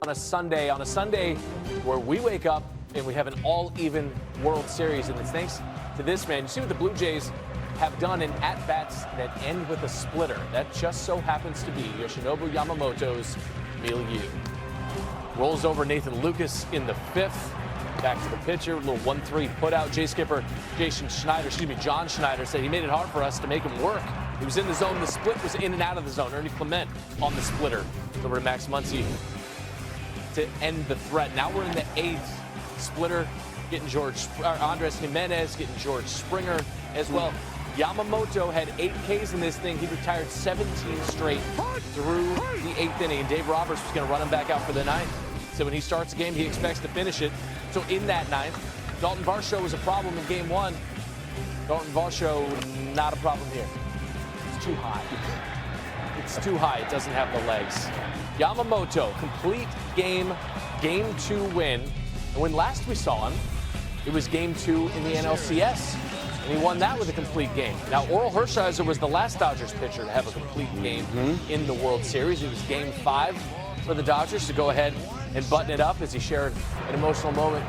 On a Sunday where we wake up and we have an all-even World Series, and it's thanks to this man. You see what the Blue Jays have done in at-bats that end with a splitter. That just so happens to be Yoshinobu Yamamoto's milieu. Rolls over Nathan Lucas in the fifth. Back to the pitcher, a little 1-3 put out. Skipper John Schneider said he made it hard for us to make him work. He was in the zone. The split was in and out of the zone. Ernie Clement on the splitter. Over to Max Muncy to end the threat. Now we're in the eighth. Splitter getting Andres Jimenez, getting George Springer as well. Yamamoto had 8 Ks in this thing. He retired 17 straight through the 8th inning. And Dave Roberts was going to run him back out for the 9th. So when he starts the game, he expects to finish it. So in that 9th, Dalton Varsho was a problem in game 1. Dalton Varsho, not a problem here. It's too high. It's too high. It doesn't have the legs. Yamamoto, complete game 2 win. And when last we saw him, it was game 2 in the NLCS. And he won that with a complete game. Now, Oral Hershiser was the last Dodgers pitcher to have a complete game in the World Series. It was game 5 for the Dodgers to go ahead and button it up as he shared an emotional moment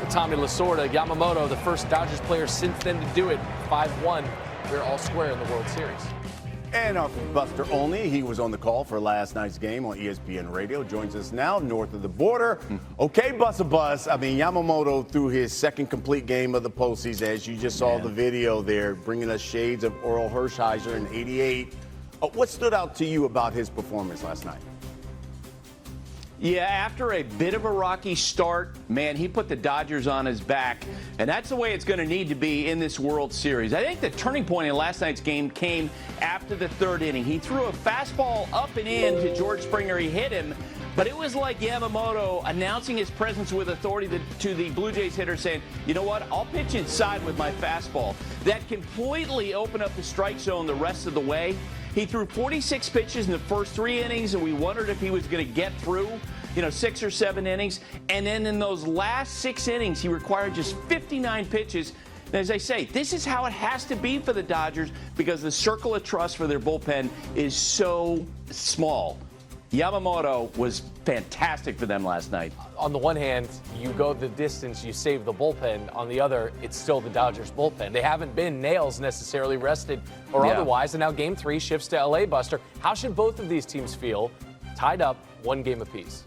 with Tommy Lasorda. Yamamoto, the first Dodgers player since then to do it, 5-1. They're all square in the World Series. And our Buster Olney, he was on the call for last night's game on ESPN Radio, joins us now north of the border. Okay, Bus. I mean, Yamamoto threw his second complete game of the postseason, as you just saw the video there, bringing us shades of Oral Hershiser in '88. What stood out to you about his performance last night? Yeah, after a bit of a rocky start, man, he put the Dodgers on his back, and that's the way it's going to need to be in this World Series. I think the turning point in last night's game came after the 3rd inning. He threw a fastball up and in to George Springer. He hit him, but it was like Yamamoto announcing his presence with authority to the Blue Jays hitter, saying, you know what, I'll pitch inside with my fastball. That completely opened up the strike zone the rest of the way. He threw 46 pitches in the first 3 innings, and we wondered if he was going to get through, 6 or 7 innings. And then in those last 6 innings, he required just 59 pitches. And as I say, this is how it has to be for the Dodgers because the circle of trust for their bullpen is so small. Yamamoto was fantastic for them last night. On the one hand, you go the distance, you save the bullpen. On the other, it's still the Dodgers bullpen. They haven't been nails necessarily rested or otherwise, and now game 3 shifts to LA, Buster. How should both of these teams feel tied up 1 game apiece?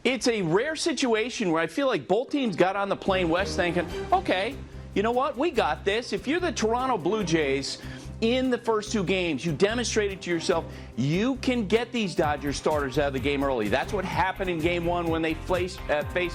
It's a rare situation where I feel like both teams got on the plane west thinking, okay, you know what, we got this. If you're the Toronto Blue Jays, in the first 2 games, you demonstrated to yourself you can get these Dodgers starters out of the game early. That's what happened in game 1 when they faced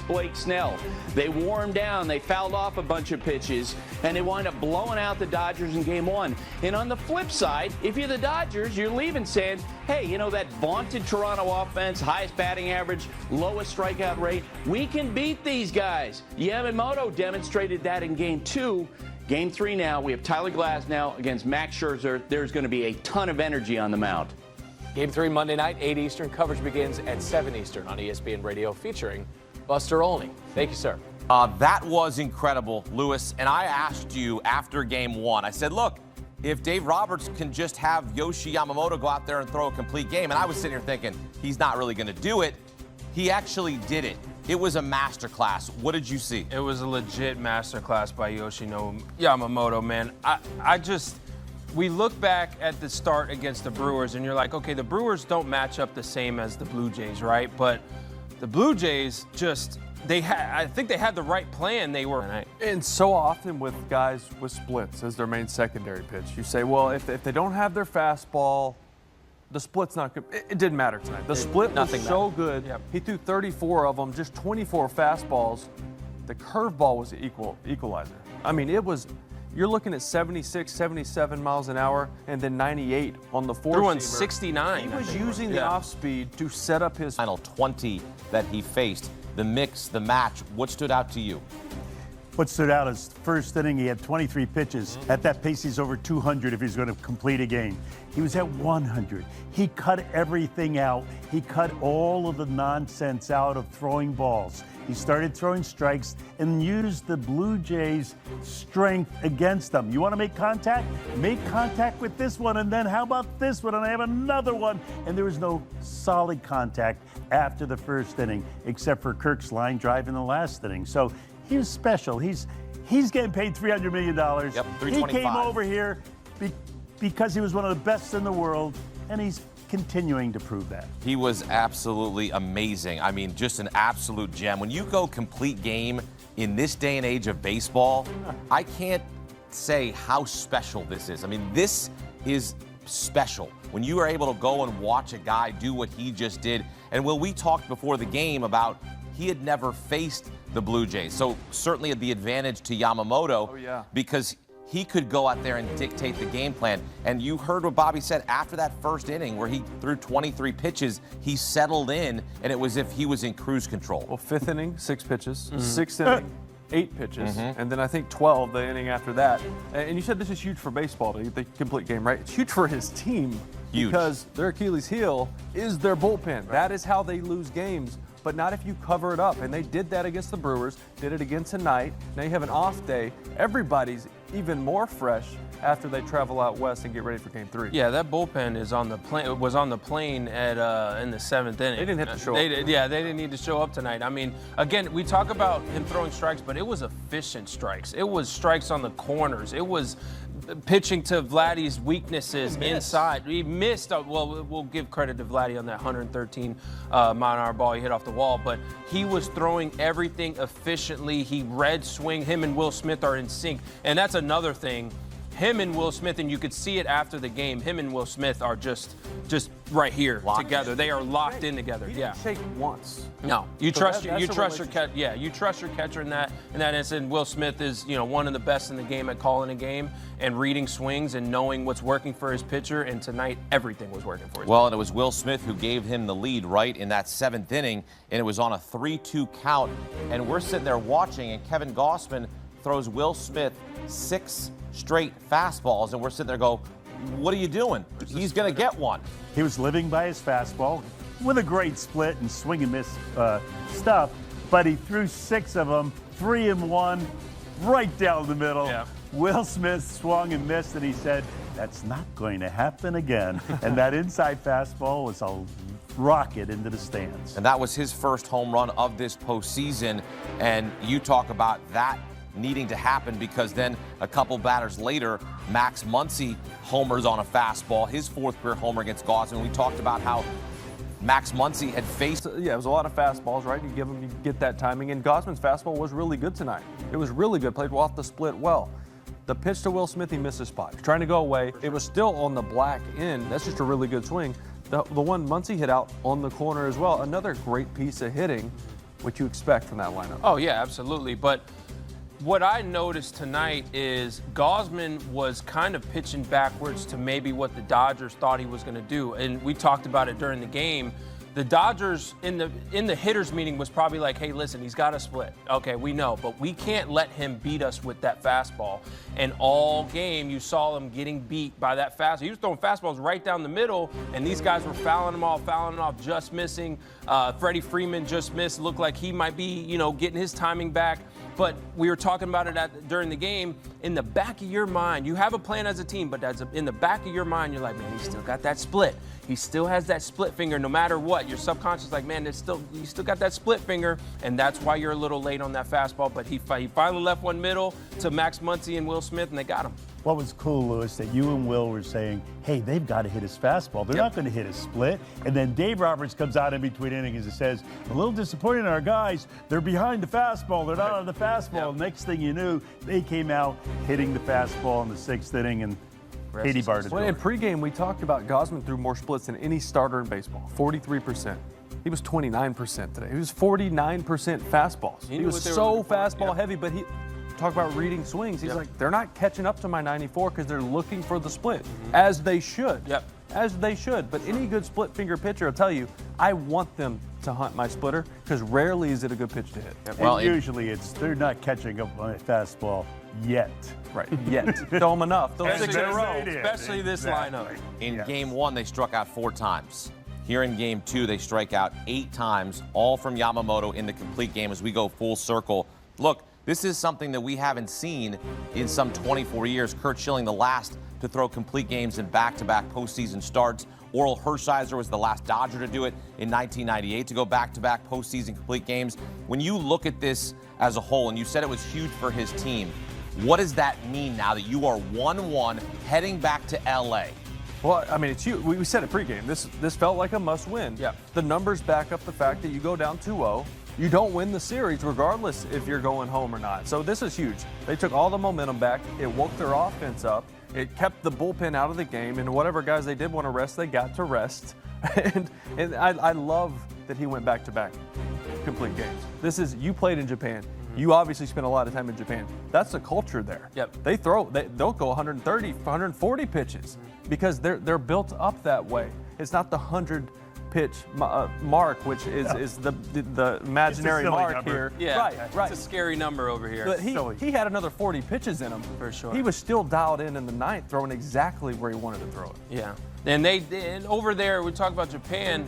Blake Snell. They wore him down, they fouled off a bunch of pitches, and they wind up blowing out the Dodgers in game 1. And on the flip side, if you're the Dodgers, you're leaving saying, hey, that vaunted Toronto offense, highest batting average, lowest strikeout rate, we can beat these guys. Yamamoto demonstrated that in game 2. Game 3 now, we have Tyler Glasnow against Max Scherzer. There's going to be a ton of energy on the mound. Game 3 Monday night, 8 Eastern. Coverage begins at 7 Eastern on ESPN Radio featuring Buster Olney. Thank you, sir. That was incredible, Lewis. And I asked you after game 1, I said, look, if Dave Roberts can just have Yoshi Yamamoto go out there and throw a complete game, and I was sitting here thinking, he's not really going to do it. He actually did it. It was a masterclass. What did you see? It was a legit masterclass by Yoshinobu Yamamoto, man. We look back at the start against the Brewers, and you're like, okay, the Brewers don't match up the same as the Blue Jays, right? But the Blue Jays I think they had the right plan. They were. And so often with guys with splits as their main secondary pitch, you say, well, if they don't have their fastball, the split's not good. It didn't matter tonight. The split was so good. Yep. He threw 34 of them, just 24 fastballs. The curveball was the equalizer. I mean, you're looking at 76, 77 miles an hour, and then 98 on the four-seamer. Threw on 69. He was using the off-speed to set up his... Final 20 that he faced, the mix, the match, what stood out to you? what stood out is first inning, he had 23 pitches. At that pace, he's over 200 if he's going to complete a game. He was at 100. He cut everything out. He cut all of the nonsense out of throwing balls. He started throwing strikes and used the Blue Jays' strength against them. You want to make contact? Make contact with this one, and then how about this one? And I have another one. And there was no solid contact after the first inning, except for Kirk's line drive in the last inning. So he was special. He's getting paid $300 million. Yep, He came over here because he was one of the best in the world, and he's continuing to prove that. He was absolutely amazing. I mean, just an absolute gem. When you go complete game in this day and age of baseball, I can't say how special this is. I mean, this is special. When you are able to go and watch a guy do what he just did. And Will, we talked before the game about he had never faced the Blue Jays. So certainly the advantage to Yamamoto because he could go out there and dictate the game plan. And you heard what Bobby said after that first inning where he threw 23 pitches, he settled in, and it was as if he was in cruise control. Well, fifth inning, 6 pitches. Sixth inning, 8 pitches. And then I think 12 the inning after that. And you said this is huge for baseball, the complete game, right? It's huge for his team. Huge. Because their Achilles heel is their bullpen. Right. That is how they lose games. But not if you cover it up. And they did that against the Brewers, did it again tonight. Now you have an off day. Everybody's even more fresh after they travel out west and get ready for Game 3. Yeah, that bullpen is on the plane. Was on the plane at in the 7th inning. They didn't have to show up. Yeah, they didn't need to show up tonight. I mean, again, we talk about him throwing strikes, but it was efficient strikes. It was strikes on the corners. It was pitching to Vladdy's weaknesses inside. He missed. Well, we'll give credit to Vladdy on that 113 mile-an-hour ball he hit off the wall, but he was throwing everything efficiently. He read swing. Him and Will Smith are in sync, and that's another thing. Him and Will Smith, and you could see it after the game, him and Will Smith are just right here together. They are locked in together. He didn't shake once. No, you trust your catcher. Yeah, you trust your catcher in that instant. Will Smith is one of the best in the game at calling a game and reading swings and knowing what's working for his pitcher. And tonight, everything was working for his pitcher. And it was Will Smith who gave him the lead right in that 7th inning, and it was on a 3-2 count. And we're sitting there watching, and Kevin Gossman throws Will Smith 6 straight fastballs, and we're sitting there go, what are you doing? He's going to get one. He was living by his fastball with a great split and swing and miss stuff, but he threw 6 of them, 3 and 1, right down the middle. Yeah. Will Smith swung and missed, and he said, that's not going to happen again. And that inside fastball was a rocket into the stands. And that was his first home run of this postseason, and you talk about that needing to happen because then a couple batters later, Max Muncy homers on a fastball, his 4th career homer against Gossman. We talked about how Max Muncy had faced. Yeah, it was a lot of fastballs, right? You get that timing. And Gossman's fastball was really good tonight. It was really good, played off the split well. The pitch to Will Smith, he missed his spot. Trying to go away. It was still on the black end. That's just a really good swing. The one Muncy hit out on the corner as well. Another great piece of hitting, what you expect from that lineup. Oh, yeah, absolutely. But what I noticed tonight is Gossman was kind of pitching backwards to maybe what the Dodgers thought he was going to do. And we talked about it during the game. The Dodgers in the hitters meeting was probably like, hey, listen, he's got a split. Okay, we know, but we can't let him beat us with that fastball. And all game, you saw him getting beat by that fastball. He was throwing fastballs right down the middle, and these guys were fouling him off, just missing. Freddie Freeman just missed. Looked like he might be, getting his timing back. But we were talking about it during the game. In the back of your mind, you have a plan as a team, but in the back of your mind, you're like, man, he still got that split. He still has that split finger no matter what. Your subconscious is like, man, you still got that split finger, and that's why you're a little late on that fastball. But he finally left one middle to Max Muncy and Will Smith, and they got him. What was cool, Lewis, that you and Will were saying, hey, they've got to hit his fastball. They're not going to hit his split. And then Dave Roberts comes out in between innings and says, a little disappointed in our guys. They're behind the fastball. They're not on the fastball. Yep. Next thing you knew, they came out hitting the fastball in the 6th inning, and Katie Barton. Well, in pregame, we talked about Gossman threw more splits than any starter in baseball, 43%. He was 29% today. He was 49% fastballs. He was so fastball heavy, but he talk about reading swings. He's like, they're not catching up to my 94 because they're looking for the split, as they should. Yep. As they should. But any good split finger pitcher will tell you, I want them to hunt my splitter because rarely is it a good pitch to hit. Well, usually they're not catching up on a fastball yet. Right, yet. Throw them enough. Those 6 in a row. Especially this lineup. In game 1, they struck out 4 times. Here in game 2, they strike out 8 times, all from Yamamoto in the complete game as we go full circle. Look, this is something that we haven't seen in some 24 years. Kurt Schilling, the last to throw complete games in back-to-back postseason starts. Orel Hershiser was the last Dodger to do it in 1998 to go back-to-back postseason complete games. When you look at this as a whole, and you said it was huge for his team, what does that mean now that you are 1-1 heading back to L.A.? Well, I mean, it's huge. We said it pregame. This felt like a must-win. Yeah. The numbers back up the fact that you go down 2-0. You don't win the series regardless if you're going home or not. So this is huge. They took all the momentum back. It woke their offense up. It kept the bullpen out of the game. And whatever guys they did want to rest, they got to rest. and I love that he went back-to-back complete games. You played in Japan. You obviously spent a lot of time in Japan. That's the culture there. Yep. They'll go 130, 140 pitches because they're built up that way. It's not the 100-pitch mark, which is the imaginary mark number here. Yeah, right. It's a scary number over here. But he had another 40 pitches in him. For sure. He was still dialed in the ninth, throwing exactly where he wanted to throw it. Yeah. And and over there, we talk about Japan,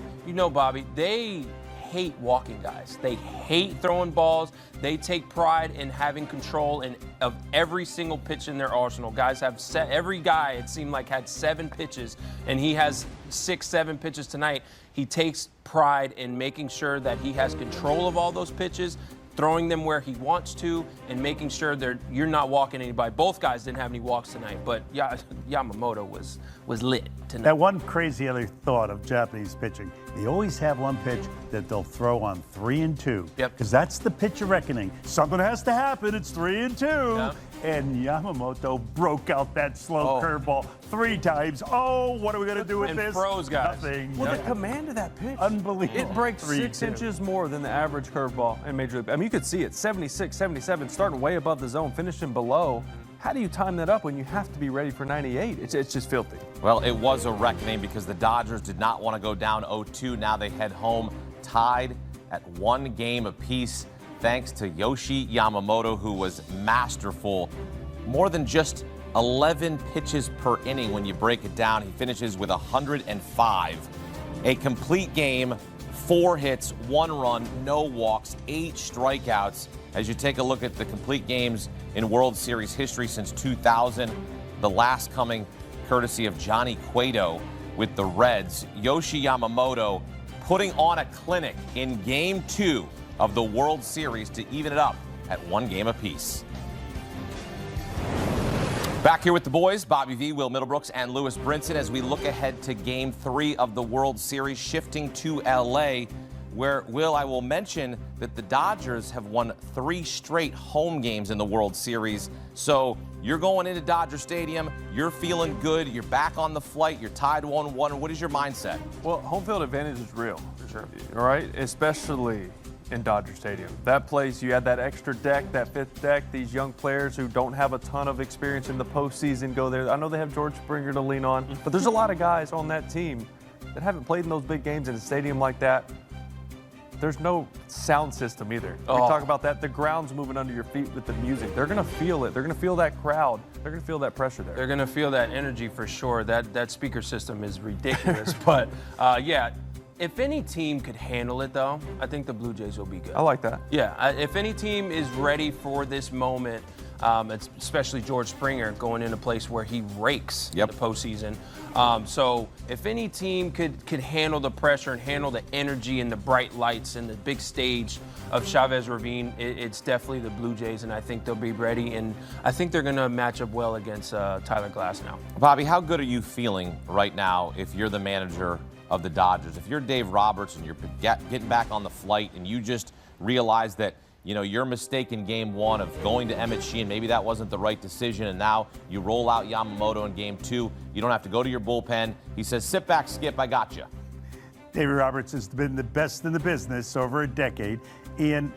Bobby, they hate walking guys. They hate throwing balls. They take pride in having control of every single pitch in their arsenal. Guys have every guy, it seemed like, had 7 pitches, and he has 6, 7 pitches tonight. He takes pride in making sure that he has control of all those pitches, throwing them where he wants to, and making sure you're not walking anybody. Both guys didn't have any walks tonight, but Yamamoto was lit tonight. That one crazy other thought of Japanese pitching, they always have one pitch that they'll throw on 3 and 2. Yep. Because that's the pitch of reckoning. Something has to happen. It's 3 and 2. Yep. And Yamamoto broke out that slow curveball 3 times. Oh, what are we going to do with and this? froze, guys. Nothing. Well, the command of that pitch. Unbelievable. It breaks 3-2. 6 inches more than the average curveball in Major League. I mean, you could see it, 76, 77, starting way above the zone, finishing below. How do you time that up when you have to be ready for 98? It's just filthy. Well, it was a reckoning because the Dodgers did not want to go down 0-2. Now they head home tied at 1 game apiece, thanks to Yoshi Yamamoto, who was masterful. More than just 11 pitches per inning when you break it down. He finishes with 105. A complete game, 4 hits, 1 run, no walks, 8 strikeouts. As you take a look at the complete games in World Series history since 2000, the last coming courtesy of Johnny Cueto with the Reds. Yoshi Yamamoto putting on a clinic in Game 2 of the World Series to even it up at 1 game apiece. Back here with the boys, Bobby V, Will Middlebrooks, and Lewis Brinson as we look ahead to Game 3 of the World Series, shifting to L.A., where, Will, I will mention that the Dodgers have won 3 straight home games in the World Series. So you're going into Dodger Stadium, you're feeling good, you're back on the flight, you're tied 1-1. What is your mindset? Well, home field advantage is real. For sure. All right? Especially in Dodger Stadium. That place, you had that extra deck, that 5th deck. These young players who don't have a ton of experience in the postseason go there. I know they have George Springer to lean on, but there's a lot of guys on that team that haven't played in those big games in a stadium like that. There's no sound system either. We talk about that. The ground's moving under your feet with the music. They're going to feel it. They're going to feel that crowd. They're going to feel that pressure there. They're going to feel that energy for sure. That speaker system is ridiculous. But, yeah, if any team could handle it, though, I think the Blue Jays will be good. I like that. Yeah, if any team is ready for this moment, especially George Springer going in a place where he rakes in the postseason. So if any team could handle the pressure and handle the energy and the bright lights and the big stage of Chavez Ravine, it's definitely the Blue Jays, and I think they'll be ready. And I think they're going to match up well against Tyler Glasnow. Bobby, how good are you feeling right now if you're the manager of the Dodgers? If you're Dave Roberts and you're getting back on the flight and you just realize that, you know, your mistake in Game 1 of going to Emmett Sheehan, maybe that wasn't the right decision, and now you roll out Yamamoto in Game 2. You don't have to go to your bullpen. He says, sit back, Skip, I got you. David Roberts has been the best in the business over a decade, and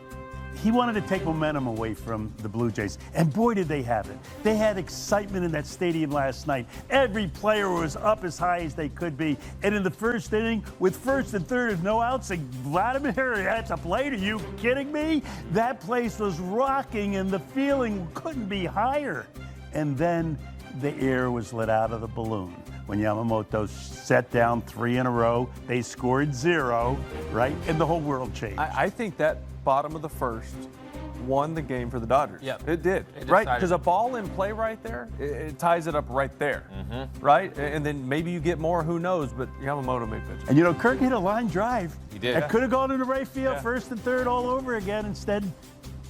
he wanted to take momentum away from the Blue Jays. And boy, did they have it. They had excitement in that stadium last night. Every player was up as high as they could be. And in the first inning, with first and third and no outs, and Vladimir at the plate, are you kidding me? That place was rocking and the feeling couldn't be higher. And then the air was let out of the balloon. When Yamamoto set down 3 in a row, they scored 0, right? And the whole world changed. I think that bottom of the first won the game for the Dodgers. Yep. It did, right? Because a ball in play right there, it ties it up right there, right? And then maybe you get more, who knows, but Yamamoto may pitch. And you know, Kirk hit a line drive. He did. That could have gone into right field, first and third all over again. Instead,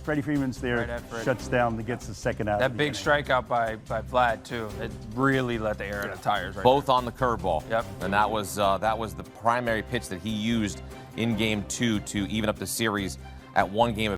Freddie Freeman's there, shuts down, and gets the second out. That big strikeout by Vlad too. It really let the air in the tires. Right Both there. on the curveball. Yep. And that was the primary pitch that he used in Game 2 to even up the series at one game.